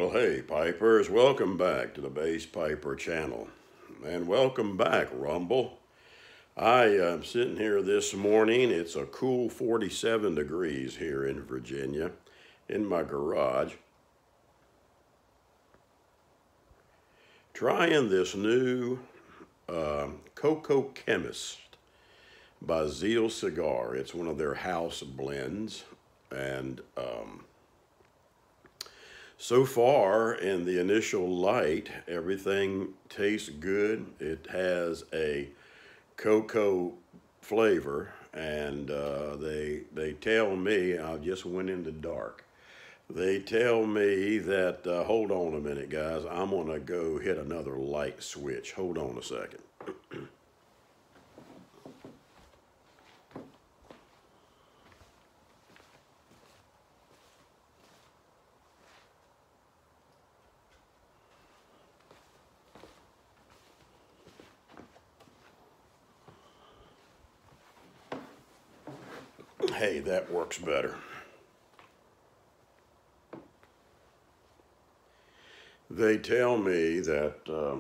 Well, hey, Pipers, welcome back to the Bass Piper channel. And welcome back, Rumble. I am sitting here this morning. It's a cool 47 degrees here in Virginia in my garage. Trying this new Cocoa Chemist by Zeal Cigar. It's one of their house blends. And so far, in the initial light, everything tastes good. It has a cocoa flavor, and they tell me, I just went into dark. They tell me that, hold on a minute, guys, I'm gonna go hit another light switch. Hold on a second. Hey, that works better. They tell me that,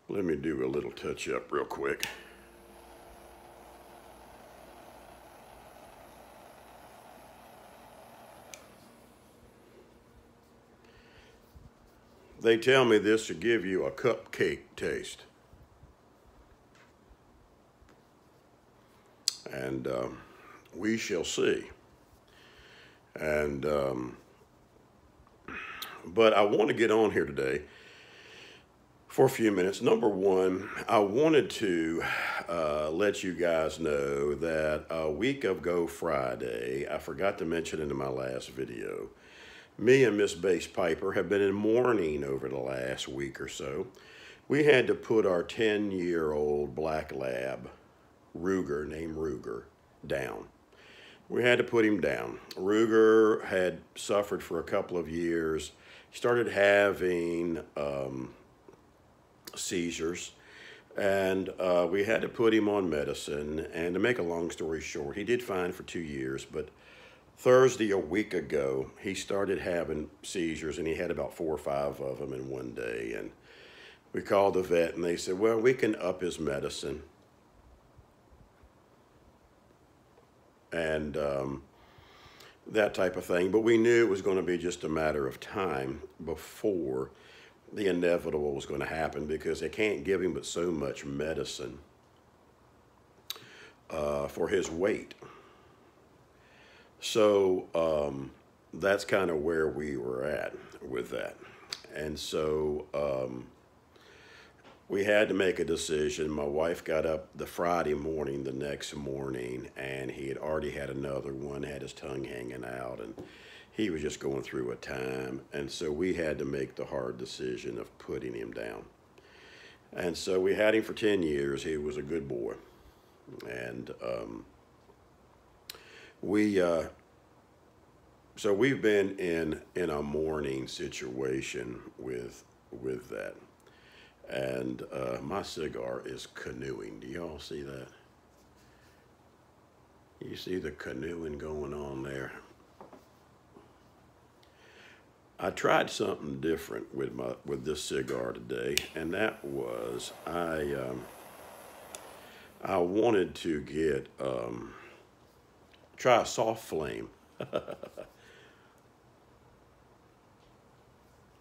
let me do a little touch up real quick. They tell me this to give you a cupcake taste. And we shall see. And but I want to get on here today for a few minutes. Number one, I wanted to let you guys know that a week ago Friday, I forgot to mention in my last video, me and Miss Bass Piper have been in mourning over the last week or so. We had to put our 10-year-old black lab, Ruger, named Ruger, down. We had to put him down. Ruger had suffered for a couple of years. He started having seizures, and we had to put him on medicine. And to make a long story short, he did fine for 2 years, but Thursday, a week ago, he started having seizures, and he had about 4 or 5 of them in one day. And we called the vet, and they said, well, we can up his medicine. And that type of thing. But we knew it was going to be just a matter of time before the inevitable was going to happen, because they can't give him but so much medicine for his weight. So that's kind of where we were at with that. And so we had to make a decision. My wife got up the Friday morning, the next morning, and he had already had another one, had his tongue hanging out, and he was just going through a time. And so we had to make the hard decision of putting him down. And so we had him for 10 years. He was a good boy. And so we've been in a mourning situation with that. And my cigar is canoeing. Do y'all see that? You see the canoeing going on there? I tried something different with this cigar today, and that was I wanted to get try a soft flame.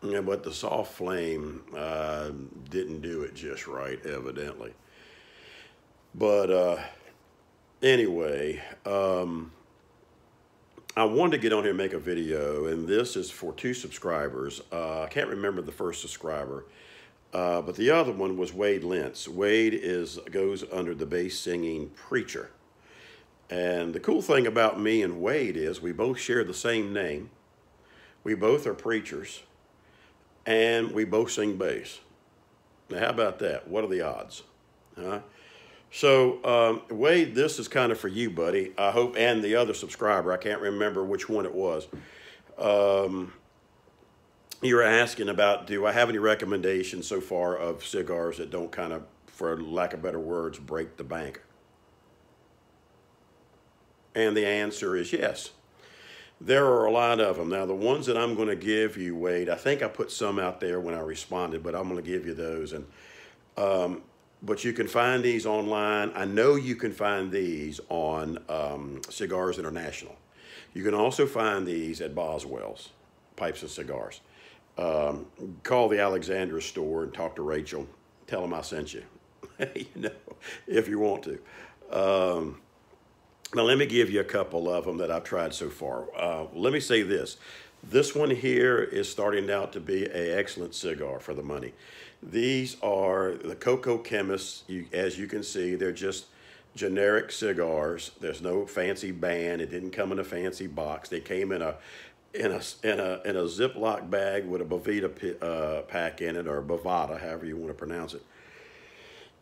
Yeah, but the soft flame didn't do it just right, evidently. But anyway, I wanted to get on here and make a video, and this is for 2 subscribers. I can't remember the first subscriber, but the other one was Wade Lentz. Wade goes under the bass singing preacher. And the cool thing about me and Wade is we both share the same name. We both are preachers. And we both sing bass. Now, how about that? What are the odds? Huh? So, Wade, this is kind of for you, buddy. I hope, and the other subscriber, I can't remember which one it was. You were asking about, do I have any recommendations so far of cigars that don't kind of, for lack of better words, break the bank? And the answer is yes. There are a lot of them. Now, the ones that I'm going to give you, Wade, I think I put some out there when I responded, but I'm going to give you those. And but you can find these online. I know you can find these on Cigars International. You can also find these at Boswell's Pipes and Cigars. Call the Alexandra store and talk to Rachel. Tell them I sent you, you know, if you want to. Now, let me give you a couple of them that I've tried so far. Let me say this. This one here is starting out to be an excellent cigar for the money. These are the Coco Chemists. As you can see, they're just generic cigars. There's no fancy band. It didn't come in a fancy box. They came in a Ziploc bag with a Boveda pack in it, or Bovada, however you want to pronounce it.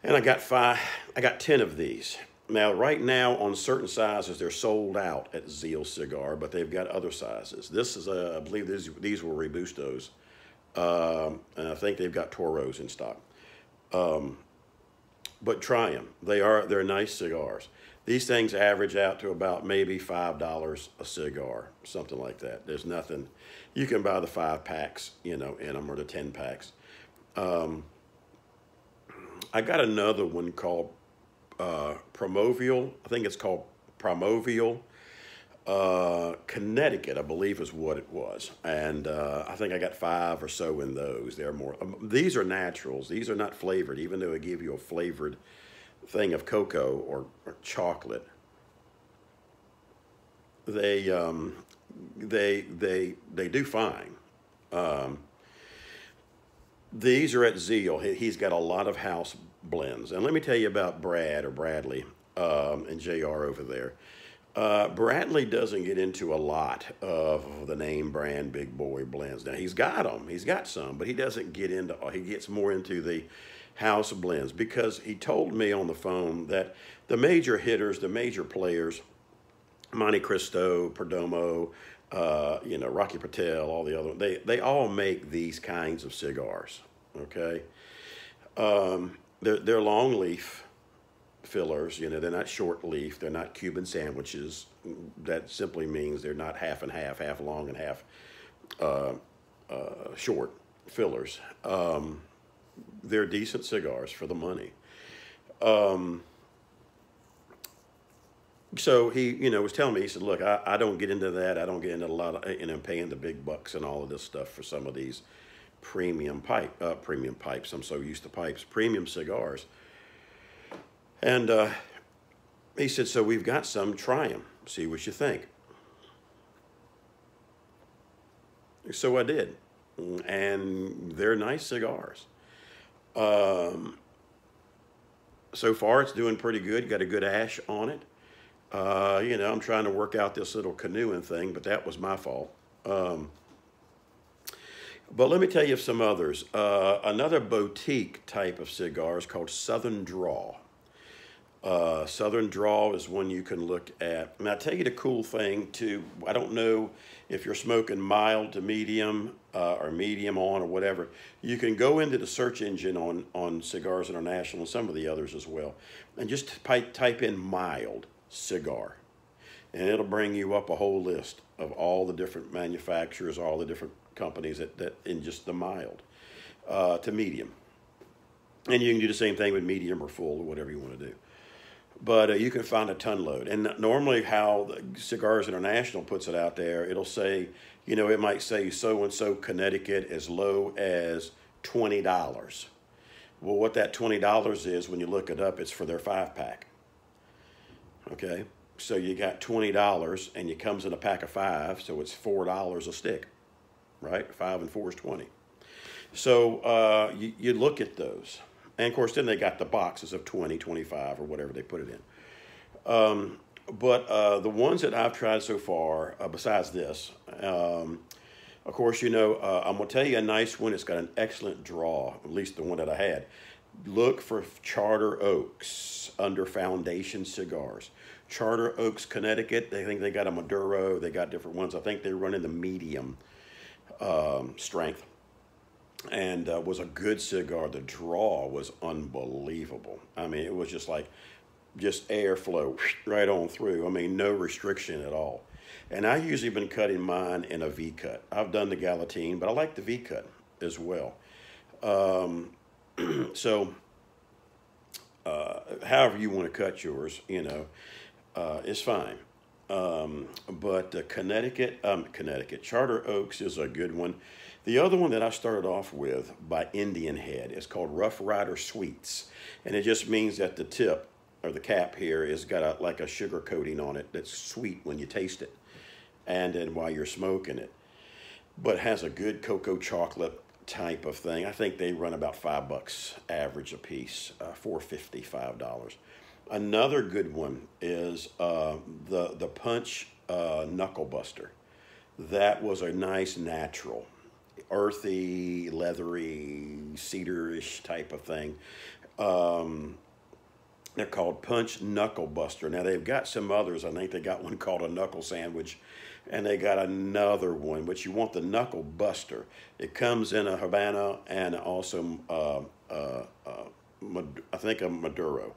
And I got 10 of these. Now, right now, on certain sizes, they're sold out at Zeal Cigar, but they've got other sizes. This is, I believe these were Robustos, and I think they've got Toros in stock. But try them. They're nice cigars. These things average out to about maybe $5 a cigar, something like that. There's nothing. You can buy the 5-packs, you know, in them, or the 10-packs. I got another one called Promovial. I think it's called Promovial. Connecticut, I believe, is what it was. And I think I got 5 or so in those. They're more. These are naturals. These are not flavored, even though they give you a flavored thing of cocoa or chocolate. They do fine. These are at Zeal. He's got a lot of house blends. And let me tell you about Brad, or Bradley, and JR over there. Bradley doesn't get into a lot of the name brand big boy blends. Now, he's got them. He's got some, but he doesn't get into, he gets more into the house blends, because he told me on the phone that the major hitters, the major players, Monte Cristo, Perdomo, you know, Rocky Patel, all the other, they all make these kinds of cigars, okay? They're long leaf fillers, you know, they're not short leaf, they're not Cuban sandwiches. That simply means they're not half and half, half long and half short fillers. They're decent cigars for the money. So he, you know, was telling me, he said, look, I don't get into that. I don't get into a lot of, you know, paying the big bucks and all of this stuff for some of these premium pipes. I'm so used to pipes, premium cigars. And he said, so we've got some, try them, see what you think. So I did, and they're nice cigars. So far, it's doing pretty good. Got a good ash on it. You know, I'm trying to work out this little canoeing thing, but that was my fault. But let me tell you some others. Another boutique type of cigar is called Southern Draw. Southern Draw is one you can look at. And I'll tell you the cool thing, too. I don't know if you're smoking mild to medium or medium on or whatever. You can go into the search engine on Cigars International and some of the others as well, and just type in mild cigar. And it'll bring you up a whole list of all the different manufacturers, all the different companies that in just the mild to medium. And you can do the same thing with medium or full or whatever you want to do. But you can find a ton load. And normally how Cigars International puts it out there, it'll say, you know, it might say so-and-so Connecticut as low as $20. Well, what that $20 is, when you look it up, it's for their 5-pack. Okay? So you got $20, and it comes in a pack of 5, so it's $4 a stick, right? 5 and 4 is 20. So you look at those. And, of course, then they got the boxes of 20, 25, or whatever they put it in. But the ones that I've tried so far, besides this, of course, you know, I'm going to tell you a nice one. It's got an excellent draw, at least the one that I had. Look for Charter Oaks under Foundation Cigars. Charter Oaks, Connecticut. They think they got a Maduro. They got different ones. I think they run in the medium strength. And was a good cigar. The draw was unbelievable. I mean, it was just like, just airflow right on through. I mean, no restriction at all. And I usually been cutting mine in a V cut. I've done the Galatine, but I like the V cut as well. Um, so, however you want to cut yours, is fine. But Connecticut Charter Oaks is a good one. The other one that I started off with by Indian Head is called Rough Rider Sweets, and it just means that the tip or the cap here is got like a sugar coating on it that's sweet when you taste it, and then while you're smoking it, but has a good cocoa chocolate type of thing. I think they run about $5 average a piece, $4.50, $5. Another good one is the Punch Knuckle Buster. That was a nice natural, earthy, leathery, cedar-ish type of thing. They're called Punch Knuckle Buster. Now they've got some others. I think they got one called a Knuckle Sandwich, and they got another one. But you want the Knuckle Buster. It comes in a Habana and also I think a Maduro.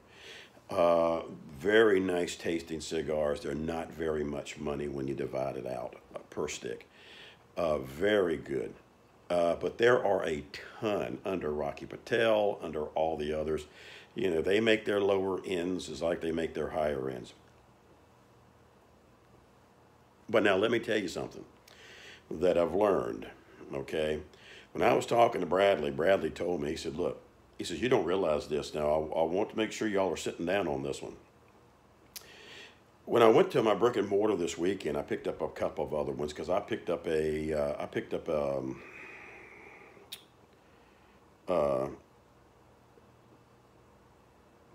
Very nice tasting cigars. They're not very much money when you divide it out per stick. Very good. But there are a ton under Rocky Patel, under all the others. They make their lower ends as like they make their higher ends. But now let me tell you something that I've learned, okay? When I was talking to Bradley told me, he said, look, he says, you don't realize this. Now, I want to make sure y'all are sitting down on this one. When I went to my brick and mortar this weekend, I picked up a couple of other ones because I picked up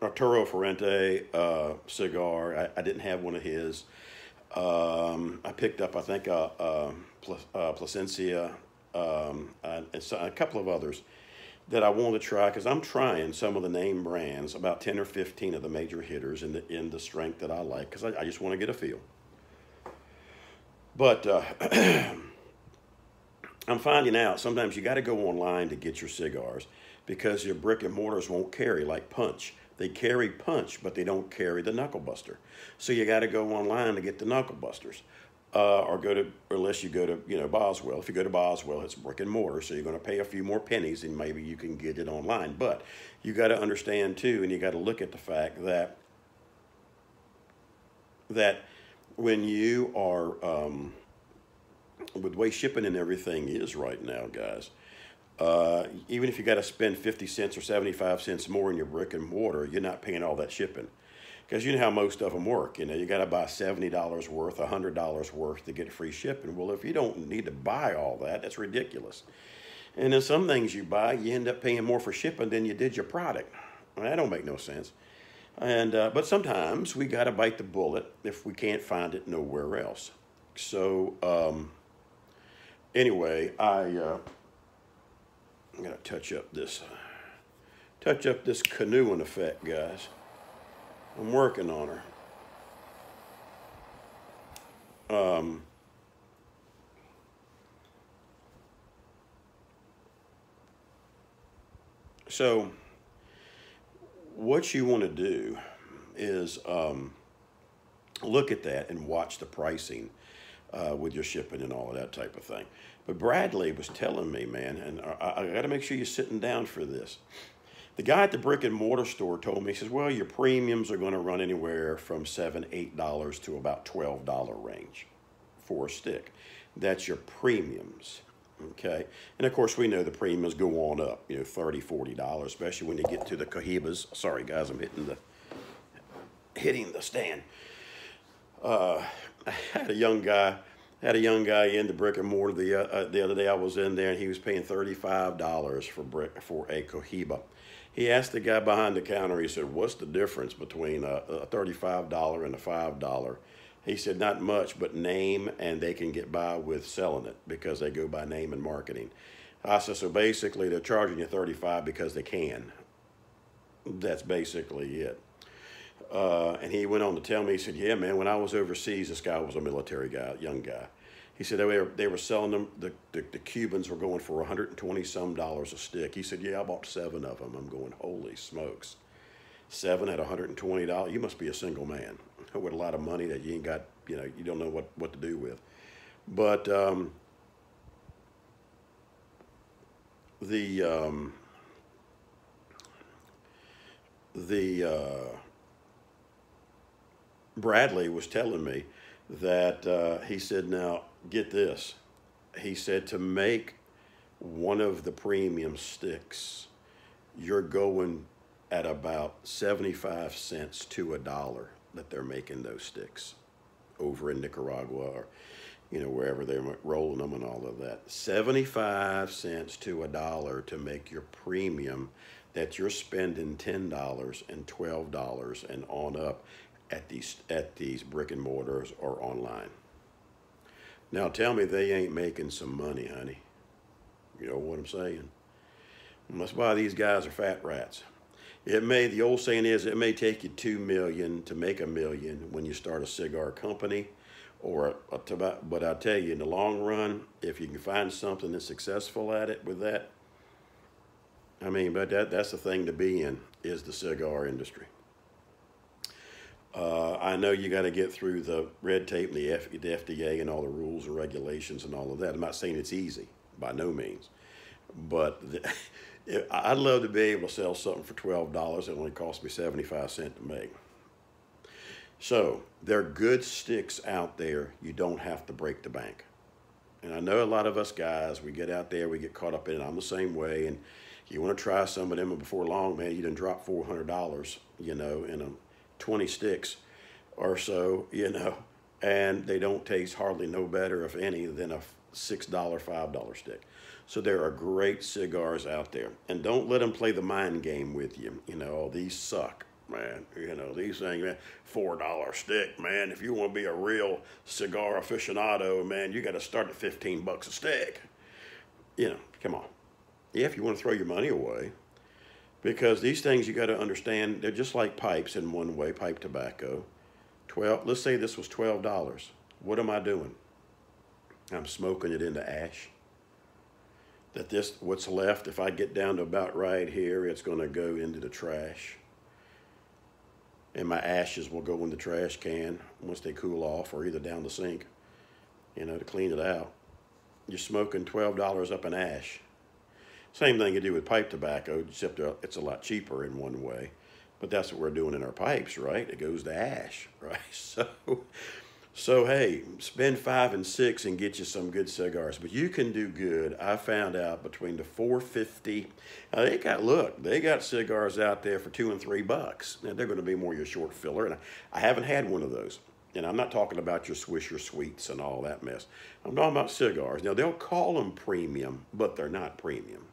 Arturo Ferrante cigar. I didn't have one of his. I picked up, I think, Plasencia, and a couple of others that I wanted to try because I'm trying some of the name brands, about 10 or 15 of the major hitters in the strength that I like because I just want to get a feel. But I'm finding out sometimes you got to go online to get your cigars because your brick and mortars won't carry like Punch. They carry Punch, but they don't carry the Knuckle Buster. So you got to go online to get the Knuckle Busters. Or unless you go to, Boswell. If you go to Boswell, it's brick and mortar, so you're going to pay a few more pennies and maybe you can get it online. But you got to understand, too, and you got to look at the fact that when you are, with the way shipping and everything is right now, guys, even if you got to spend 50 cents or 75 cents more in your brick and mortar, you're not paying all that shipping. Because you know how most of them work. You got to buy $70 worth, $100 worth to get free shipping. Well, if you don't need to buy all that, that's ridiculous. And then some things you buy, you end up paying more for shipping than you did your product. Well, that don't make no sense. And but sometimes we got to bite the bullet if we can't find it nowhere else. So anyway, I'm gonna touch up this canoeing effect, guys. I'm working on her. So what you want to do is look at that and watch the pricing with your shipping and all of that type of thing. But Bradley was telling me, man, and I got to make sure you're sitting down for this. The guy at the brick and mortar store told me, he says, well, your premiums are going to run anywhere from $7, $8 to about $12 range for a stick. That's your premiums, okay? And, of course, we know the premiums go on up, $30, $40, especially when you get to the Cohibas. Sorry, guys, I'm hitting the stand. I had a young guy in the brick and mortar the other day. I was in there, and he was paying $35 for a Cohiba. He asked the guy behind the counter, he said, what's the difference between a $35 and a $5? He said, not much, but name, and they can get by with selling it because they go by name and marketing. I said, so basically they're charging you $35 because they can. That's basically it. And he went on to tell me, he said, yeah, man, when I was overseas, this guy was a military guy, young guy. He said they were selling them, the Cubans were going for $120 some a stick. He said, yeah, I bought 7 of them. I'm going, holy smokes. 7 at $120. You must be a single man with a lot of money that you ain't got, you don't know what to do with. But the Bradley was telling me that he said, now get this. He said to make one of the premium sticks, you're going at about 75 cents to $1 that they're making those sticks over in Nicaragua, or wherever they're rolling them and all of that. 75 cents to $1 to make your premium that you're spending $10 and $12 and on up at these brick and mortars or online. Now tell me they ain't making some money, honey. You know what I'm saying? And that's why these guys are fat rats. The old saying is, it may take you 2 million to make 1 million when you start a cigar company or a tobacco, but I tell you, in the long run, if you can find something that's successful at it with that, but that's the thing to be in, is the cigar industry. I know you got to get through the red tape and the FDA and all the rules and regulations and all of that. I'm not saying it's easy, by no means. But I'd love to be able to sell something for $12. It only cost me 75 cents to make. So there are good sticks out there. You don't have to break the bank. And I know a lot of us guys, we get out there, we get caught up in it. I'm the same way. And you want to try some of them, and before long, man, you done drop $400, in a 20 sticks or so, and they don't taste hardly no better, if any, than a $6, $5 stick. So there are great cigars out there, and don't let them play the mind game with you. Oh, these suck, man. These things, man, $4 stick, man. If you want to be a real cigar aficionado, man, you got to start at $15 a stick. Come on. Yeah, if you want to throw your money away. Because these things, you got to understand, they're just like pipes in one way, pipe tobacco. Let's say this was $12. What am I doing? I'm smoking it into ash. What's left, if I get down to about right here, it's going to go into the trash. And my ashes will go in the trash can once they cool off, or either down the sink, to clean it out. You're smoking $12 up in ash. Same thing you do with pipe tobacco, except it's a lot cheaper in one way. But that's what we're doing in our pipes, right? It goes to ash, right? So hey, spend 5 and 6 and get you some good cigars. But you can do good. I found out between the $4.50. They got cigars out there for $2 and $3. Now they're going to be more your short filler, and I haven't had one of those. And I'm not talking about your Swisher Sweets and all that mess. I'm talking about cigars. Now they'll call them premium, but they're not premium.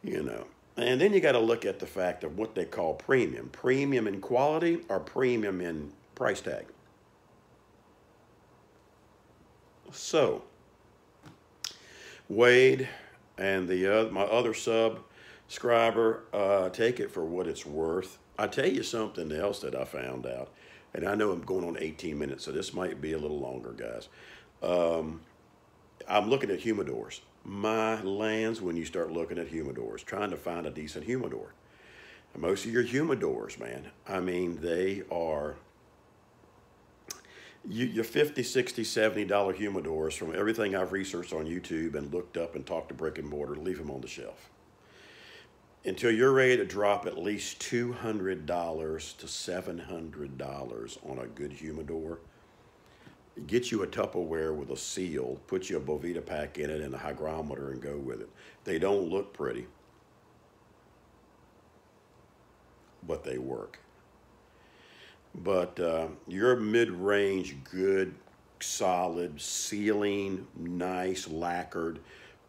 And then you got to look at the fact of what they call premium. Premium in quality or premium in price tag. So, Wade and my other subscriber, take it for what it's worth. I'll tell you something else that I found out. And I know I'm going on 18 minutes, so this might be a little longer, guys. I'm looking at humidors. My lands, when you start looking at humidors, trying to find a decent humidor. And most of your humidors, man, they are your $50, $60, $70 humidors. From everything I've researched on YouTube and looked up and talked to brick and mortar, leave them on the shelf. Until you're ready to drop at least $200 to $700 on a good humidor, get you a Tupperware with a seal, put you a Boveda pack in it and a hygrometer and go with it. They don't look pretty, but they work. But your mid-range, good, solid, sealing, nice, lacquered,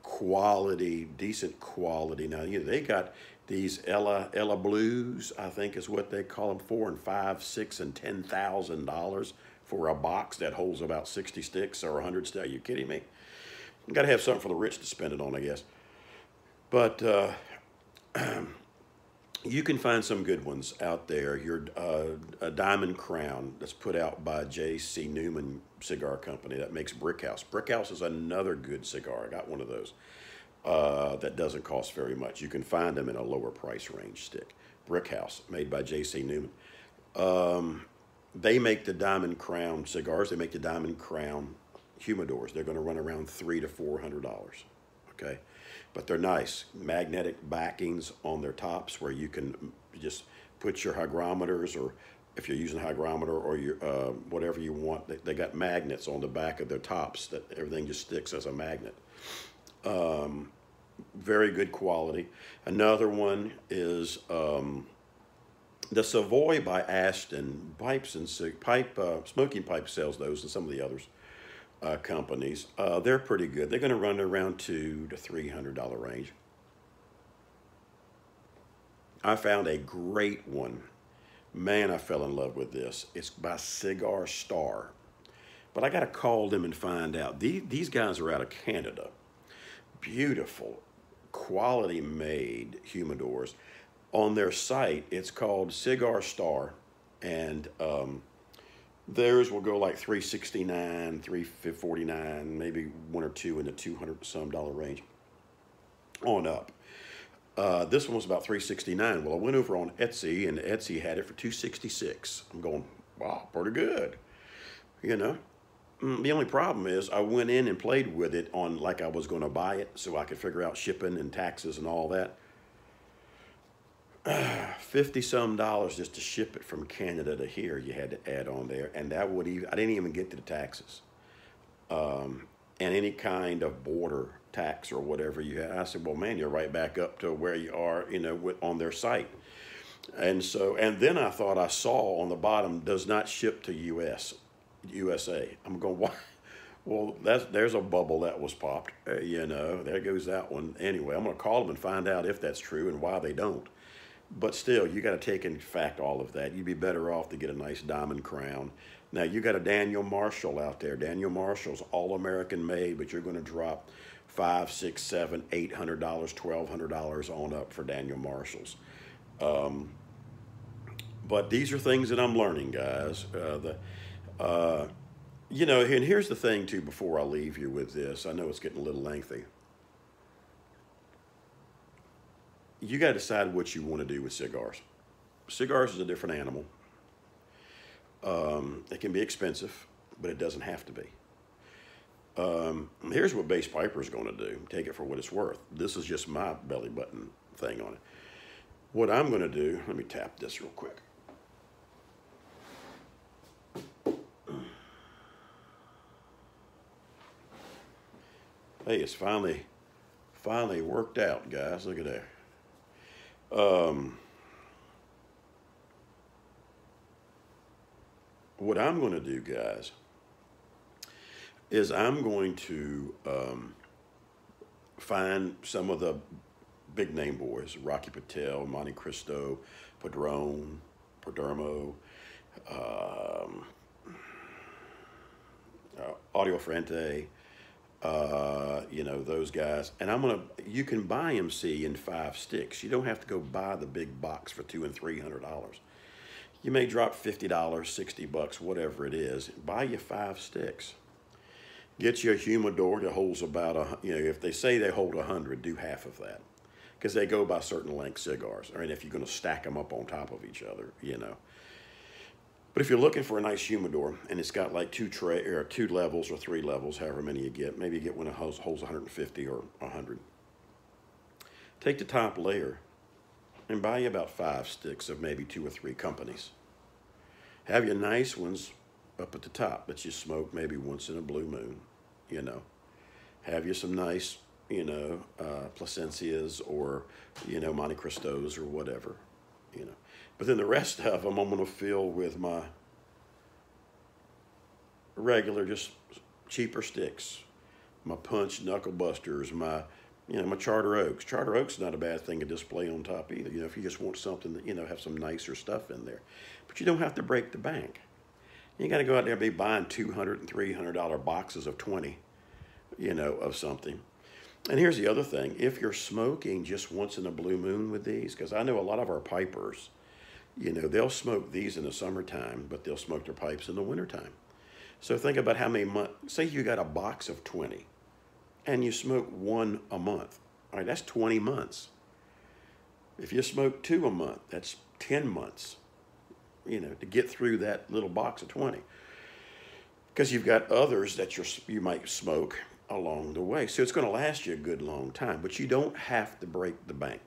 quality, decent quality. Now, they got these Ella Blues, I think is what they call them, $4,000 and $5,000, $6,000 and $10,000 for a box that holds about 60 sticks or 100 sticks. Are you kidding me? You got to have something for the rich to spend it on, I guess. But you can find some good ones out there. Your a Diamond Crown that's put out by J.C. Newman Cigar Company that makes Brickhouse. Brickhouse is another good cigar. I got one of those that doesn't cost very much. You can find them in a lower price range stick. Brick House, made by J.C. Newman. They make the Diamond Crown cigars. They make the Diamond Crown humidors. They're going to run around $300 to $400. Okay, but they're nice. Magnetic backings on their tops where you can just put your hygrometers, or if you're using a hygrometer or your whatever you want. They got magnets on the back of their tops that everything just sticks as a magnet. Very good quality. Another one is the Savoy by Aston. Smoking Pipe sells those, and some of the others companies. They're pretty good. They're going to run around $200 to $300 range. I found a great one. Man, I fell in love with this. It's by Cigar Star. But I got to call them and find out. These guys are out of Canada. Beautiful, quality made humidors. On their site, it's called Cigar Star, and theirs will go like $369, $349, maybe one or two in the $200 some range on up. This one was about $369. Well, I went over on Etsy, and Etsy had it for $266. I'm going, wow, pretty good, you know. The only problem is I went in and played with it on like I was going to buy it so I could figure out shipping and taxes and all that. $50 some just to ship it from Canada to here. You had to add on there, and that would even, I didn't even get to the taxes, and any kind of border tax or whatever you had. I said, well, man, you're right back up to where you are, you know, on their site. And so, and then I thought I saw on the bottom, does not ship to USA. I'm going, why? Well, there's a bubble that was popped. You know, there goes that one. Anyway, I'm going to call them and find out if that's true and why they don't. But still, you got to take into fact all of that. You'd be better off to get a nice Diamond Crown. Now, you got a Daniel Marshall out there. Daniel Marshall's all American made, but you're going to drop $500, $600, $700, $800, $1,200 on up for Daniel Marshalls. But these are things that I'm learning, guys. You know, and here's the thing, too, before I leave you with this. I know it's getting a little lengthy. You got to decide what you want to do with cigars. Cigars is a different animal. It can be expensive, but it doesn't have to be. Here's what Base Piper is going to do. Take it for what it's worth. This is just my belly button thing on it. What I'm going to do, let me tap this real quick. Hey, it's finally worked out, guys. Look at that. What I'm going to do, guys, is I'm going to find some of the big name boys, Rocky Patel, Monte Cristo, Padron, Perdomo, Audio Frente, you know, those guys. And you can buy MC in 5 sticks. You don't have to go buy the big box for $200 and $300. You may drop $50, $60, whatever it is. Buy you 5 sticks. Get you a humidor that holds about you know, if they say they hold 100, do half of that. Because they go by certain length cigars. Or if you're going to stack them up on top of each other, you know. But if you're looking for a nice humidor and it's got like 2 levels or 3 levels, however many you get, maybe you get one that holds 150 or 100. Take the top layer and buy you about 5 sticks of maybe 2 or 3 companies. Have your nice ones up at the top that you smoke maybe once in a blue moon, you know. Have you some nice, you know, Plasencias or, you know, Monte Cristos or whatever, you know. But then the rest of them I'm going to fill with my regular, just cheaper sticks. My Punch Knuckle Busters, my Charter Oaks. Charter Oaks is not a bad thing to display on top either. You know, if you just want something that, you know, have some nicer stuff in there. But you don't have to break the bank. You got to go out there and be buying $200 and $300 boxes of 20, you know, of something. And here's the other thing. If you're smoking just once in a blue moon with these, because I know a lot of our pipers, you know, they'll smoke these in the summertime, but they'll smoke their pipes in the wintertime. So think about how many months, say you got a box of 20 and you smoke 1 a month. All right, that's 20 months. If you smoke 2 a month, that's 10 months, to get through that little box of 20. Because you've got others that you might smoke along the way. So it's going to last you a good long time, but you don't have to break the bank.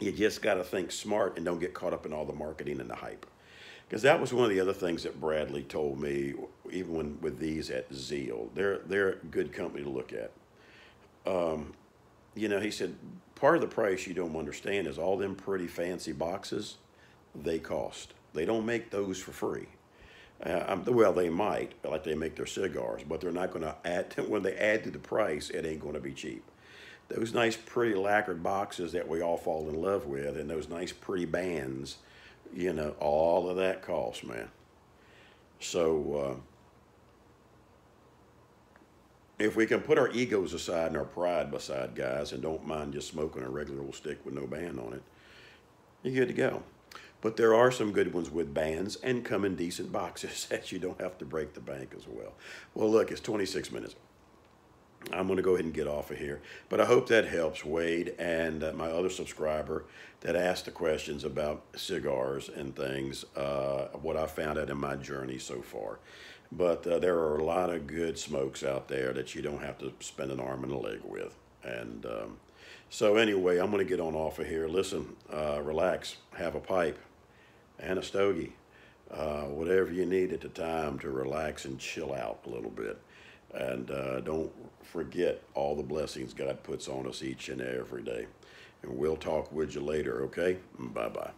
You just got to think smart and don't get caught up in all the marketing and the hype. Because that was one of the other things that Bradley told me, even with these at Zeal. They're a good company to look at. He said, part of the price you don't understand is all them pretty fancy boxes, they cost. They don't make those for free. Well, they might, like they make their cigars, but they're not going to add, when they add to the price, it ain't going to be cheap. Those nice, pretty lacquered boxes that we all fall in love with, and those nice, pretty bands, all of that costs, man. So, if we can put our egos aside and our pride aside, guys, and don't mind just smoking a regular old stick with no band on it, you're good to go. But there are some good ones with bands and come in decent boxes that you don't have to break the bank as well. Well, look, it's 26 minutes. I'm going to go ahead and get off of here. But I hope that helps Wade and my other subscriber that asked the questions about cigars and things, what I found out in my journey so far. But there are a lot of good smokes out there that you don't have to spend an arm and a leg with. And so anyway, I'm going to get on off of here. Listen, relax, have a pipe and a stogie, whatever you need at the time to relax and chill out a little bit. And don't forget all the blessings God puts on us each and every day. And we'll talk with you later, okay? Bye-bye.